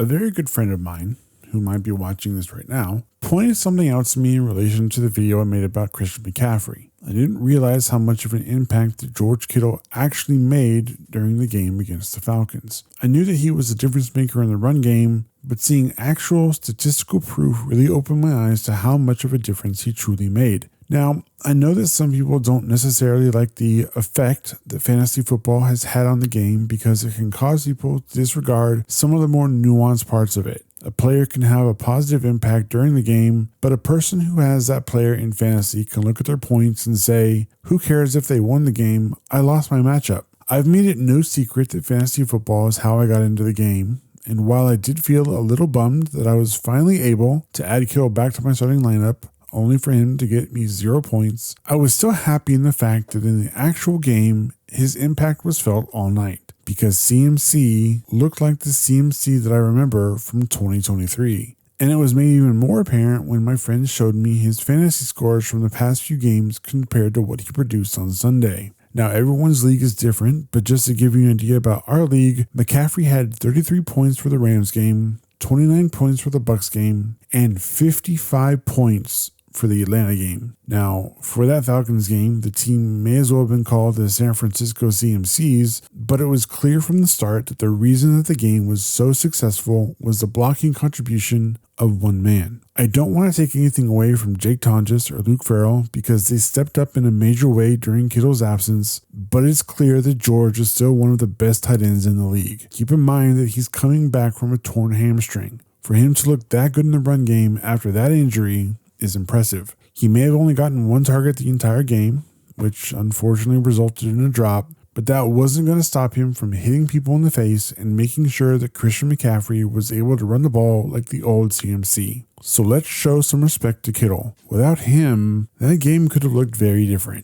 A very good friend of mine, who might be watching this right now, pointed something out to me in relation to the video I made about Christian McCaffrey. I didn't realize how much of an impact that George Kittle actually made during the game against the Falcons. I knew that he was a difference maker in the run game, but seeing actual statistical proof really opened my eyes to how much of a difference he truly made. Now, I know that some people don't necessarily like the effect that fantasy football has had on the game because it can cause people to disregard some of the more nuanced parts of it. A player can have a positive impact during the game, but a person who has that player in fantasy can look at their points and say, who cares if they won the game? I lost my matchup. I've made it no secret that fantasy football is how I got into the game. And while I did feel a little bummed that I was finally able to add Kittle back to my starting lineup, only for him to get me 0 points, I was still happy in the fact that in the actual game, his impact was felt all night, because CMC looked like the CMC that I remember from 2023. And it was made even more apparent when my friend showed me his fantasy scores from the past few games compared to what he produced on Sunday. Now, everyone's league is different, but just to give you an idea about our league, McCaffrey had 33 points for the Rams game, 29 points for the Bucks game, and 55 points for the Atlanta game. Now, for that Falcons game, the team may as well have been called the San Francisco CMCs, but it was clear from the start that the reason that the game was so successful was the blocking contribution of one man. I don't want to take anything away from Jake Tonjes or Luke Farrell because they stepped up in a major way during Kittle's absence, but it's clear that George is still one of the best tight ends in the league. Keep in mind that he's coming back from a torn hamstring. For him to look that good in the run game after that injury is impressive. He may have only gotten one target the entire game, which unfortunately resulted in a drop, but that wasn't going to stop him from hitting people in the face and making sure that Christian McCaffrey was able to run the ball like the old CMC. So let's show some respect to Kittle. Without him, that game could have looked very different.